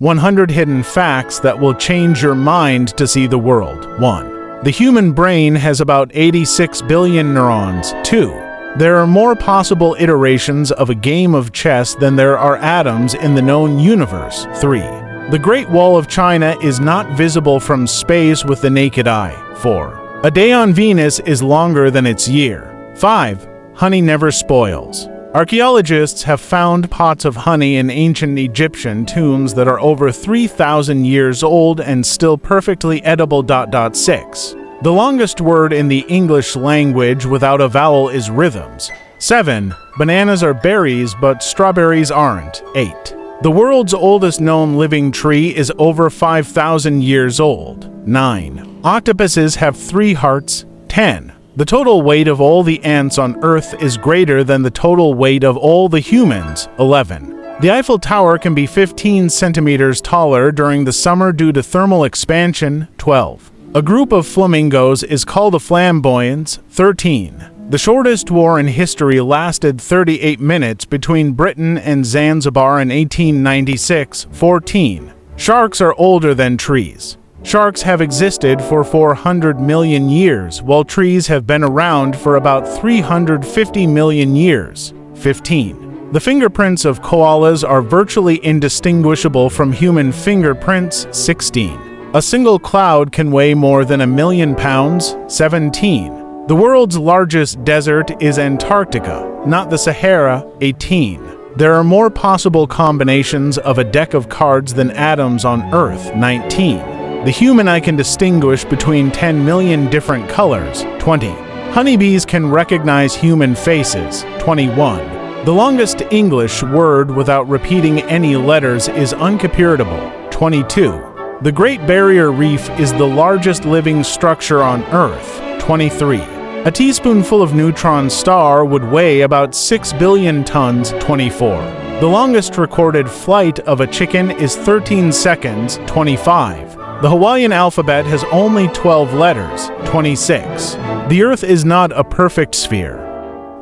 100 hidden facts that will change your mind to see the world. 1. The human brain has about 86 billion neurons. 2. There are more possible iterations of a game of chess than there are atoms in the known universe. 3. The Great Wall of China is not visible from space with the naked eye. 4. A day on Venus is longer than its year. 5. Honey never spoils. Archaeologists have found pots of honey in ancient Egyptian tombs that are over 3,000 years old and still perfectly edible. 6. The longest word in the English language without a vowel is rhythms. 7. Bananas are berries, but strawberries aren't. 8. The world's oldest known living tree is over 5,000 years old. 9. Octopuses have 3 hearts. 10. The total weight of all the ants on Earth is greater than the total weight of all the humans. 11. The Eiffel Tower can be 15 centimeters taller during the summer due to thermal expansion. 12. A group of flamingos is called a flamboyance. 13. The shortest war in history lasted 38 minutes between Britain and Zanzibar in 1896. 14. Sharks are older than trees. Sharks have existed for 400 million years, while trees have been around for about 350 million years. 15. The fingerprints of koalas are virtually indistinguishable from human fingerprints. 16. A single cloud can weigh more than 1,000,000 pounds. 17. The world's largest desert is Antarctica, not the Sahara. 18. There are more possible combinations of a deck of cards than atoms on Earth. 19. The human eye can distinguish between 10 million different colors. 20. Honeybees can recognize human faces. 21. The longest English word without repeating any letters is uncomputerable. 22. The Great Barrier Reef is the largest living structure on Earth. 23. A teaspoonful of neutron star would weigh about 6 billion tons. 24. The longest recorded flight of a chicken is 13 seconds. 25. The Hawaiian alphabet has only 12 letters. 26. The Earth is not a perfect sphere.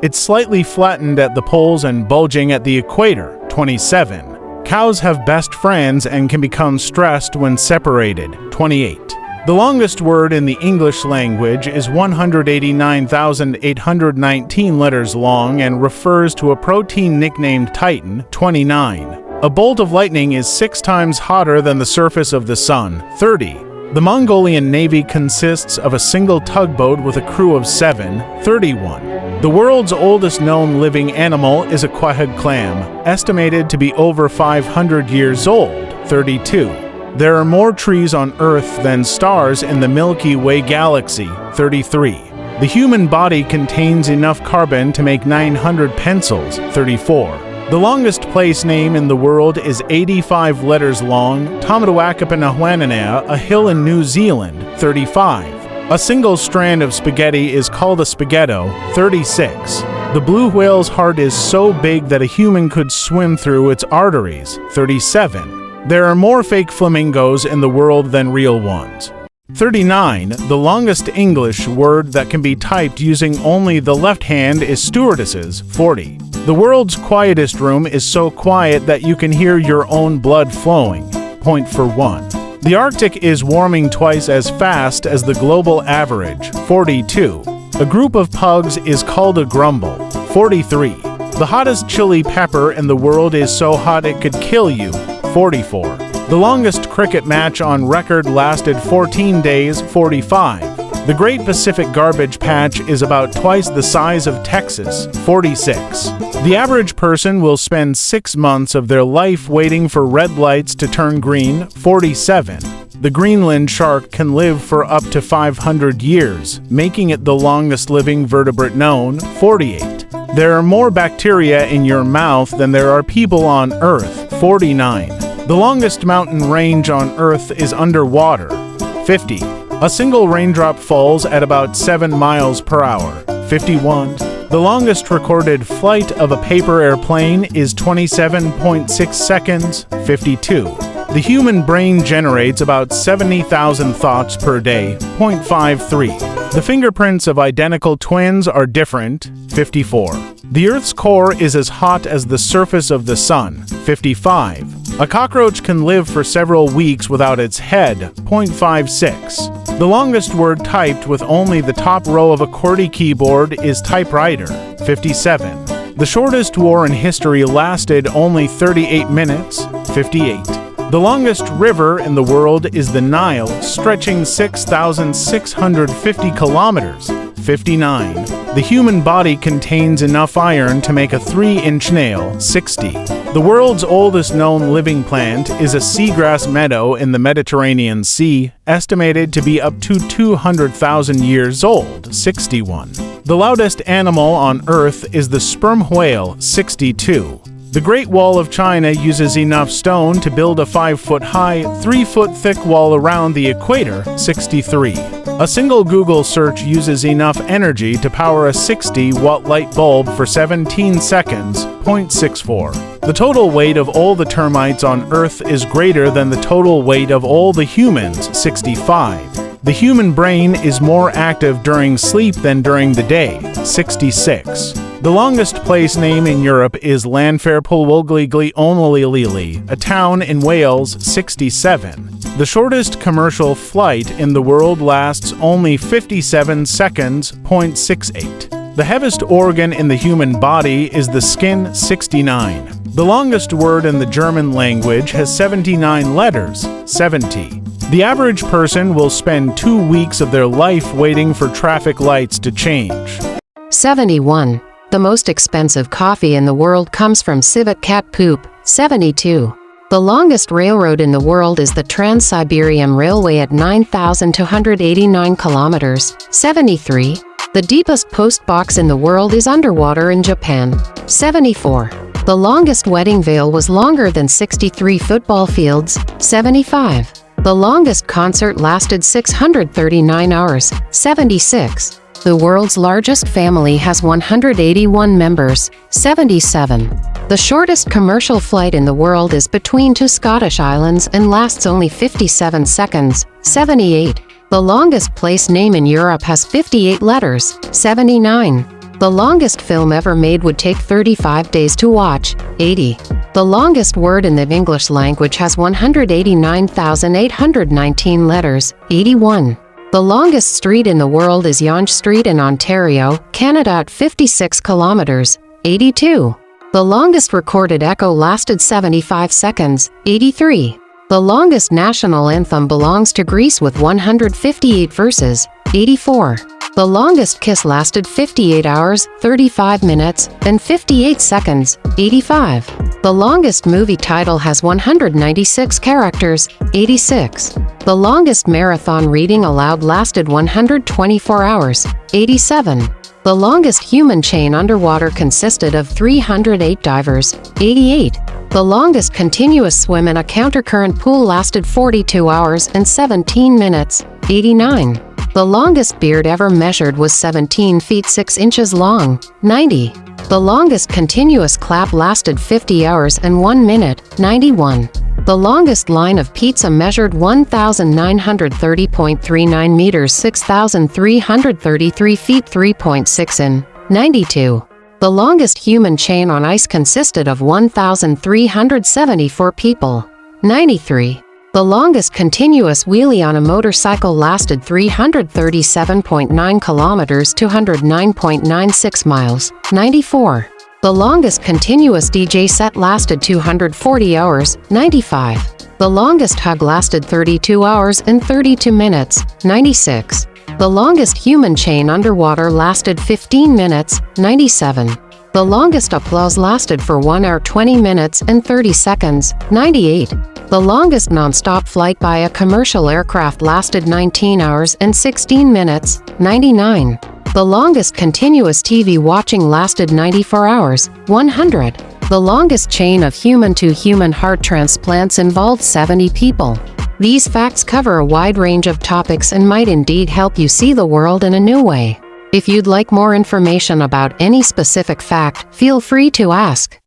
It's slightly flattened at the poles and bulging at the equator. 27. Cows have best friends and can become stressed when separated. 28. The longest word in the English language is 189,819 letters long and refers to a protein nicknamed Titan. 29. A bolt of lightning is 6 times hotter than the surface of the sun. 30. The Mongolian Navy consists of a single tugboat with a crew of 7. 31. The world's oldest known living animal is a quahog clam, estimated to be over 500 years old. 32. There are more trees on Earth than stars in the Milky Way galaxy. 33. The human body contains enough carbon to make 900 pencils. 34. The longest place name in the world is 85 letters long, Tamadawakapanahuananea, a hill in New Zealand. 35. A single strand of spaghetti is called a spaghetto. 36. The blue whale's heart is so big that a human could swim through its arteries. 37. There are more fake flamingos in the world than real ones. 39. The longest English word that can be typed using only the left hand is stewardesses. 40. The world's quietest room is so quiet that you can hear your own blood flowing. Point for 1. The Arctic is warming twice as fast as the global average. 42. A group of pugs is called a grumble. 43. The hottest chili pepper in the world is so hot it could kill you. 44. The longest cricket match on record lasted 14 days. 45. The Great Pacific Garbage Patch is about twice the size of Texas. 46. The average person will spend 6 months of their life waiting for red lights to turn green. 47. The Greenland shark can live for up to 500 years, making it the longest living vertebrate known. 48. There are more bacteria in your mouth than there are people on Earth. 49. The longest mountain range on Earth is underwater. 50. A single raindrop falls at about 7 miles per hour. 51. The longest recorded flight of a paper airplane is 27.6 seconds. 52. The human brain generates about 70,000 thoughts per day. 53. The fingerprints of identical twins are different. 54. The Earth's core is as hot as the surface of the sun. 55. A cockroach can live for several weeks without its head. 0.56. The longest word typed with only the top row of a QWERTY keyboard is typewriter. 57. The shortest war in history lasted only 38 minutes. 58. The longest river in the world is the Nile, stretching 6,650 kilometers. 59. The human body contains enough iron to make a 3-inch nail. 60. The world's oldest known living plant is a seagrass meadow in the Mediterranean Sea, estimated to be up to 200,000 years old. 61. The loudest animal on Earth is the sperm whale. 62. The Great Wall of China uses enough stone to build a 5-foot-high, 3-foot-thick wall around the equator. 63. A single Google search uses enough energy to power a 60-watt light bulb for 17 seconds. 0.64. The total weight of all the termites on Earth is greater than the total weight of all the humans. 65. The human brain is more active during sleep than during the day. 66. The longest place name in Europe is Llanfairpwllgly, a town in Wales. 67. The shortest commercial flight in the world lasts only 57 seconds. 0.68. The heaviest organ in the human body is the skin. 69. The longest word in the German language has 79 letters. 70. The average person will spend 2 weeks of their life waiting for traffic lights to change. 71. The most expensive coffee in the world comes from civet cat poop. 72. The longest railroad in the world is the Trans-Siberian Railway at 9,289 kilometers. 73. The deepest post box in the world is underwater in Japan. 74. The longest wedding veil was longer than 63 football fields. 75. The longest concert lasted 639 hours. 76. The world's largest family has 181 members. 77. The shortest commercial flight in the world is between two Scottish islands and lasts only 57 seconds. 78. The longest place name in Europe has 58 letters. 79. The longest film ever made would take 35 days to watch. 80. The longest word in the English language has 189,819 letters. 81. The longest street in the world is Yonge Street in Ontario, Canada at 56 kilometers. 82. The longest recorded echo lasted 75 seconds. 83. The longest national anthem belongs to Greece with 158 verses. 84. The longest kiss lasted 58 hours, 35 minutes, and 58 seconds. 85. The longest movie title has 196 characters. 86. The longest marathon reading aloud lasted 124 hours. 87. The longest human chain underwater consisted of 308 divers. 88. The longest continuous swim in a countercurrent pool lasted 42 hours and 17 minutes. 89. The longest beard ever measured was 17 feet 6 inches long. 90. The longest continuous clap lasted 50 hours and 1 minute. 91. The longest line of pizza measured 1,930.39 meters 6,333 feet 3.6 in. 92. The longest human chain on ice consisted of 1,374 people. 93. The longest continuous wheelie on a motorcycle lasted 337.9 kilometers 209.96 miles. 94. The longest continuous DJ set lasted 240 hours. 95. The longest hug lasted 32 hours and 32 minutes. 96. The longest human chain underwater lasted 15 minutes. 97. The longest applause lasted for 1 hour 20 minutes and 30 seconds. 98. The longest non-stop flight by a commercial aircraft lasted 19 hours and 16 minutes. 99. The longest continuous TV watching lasted 94 hours. 100. The longest chain of human-to-human heart transplants involved 70 people. These facts cover a wide range of topics and might indeed help you see the world in a new way. If you'd like more information about any specific fact, feel free to ask.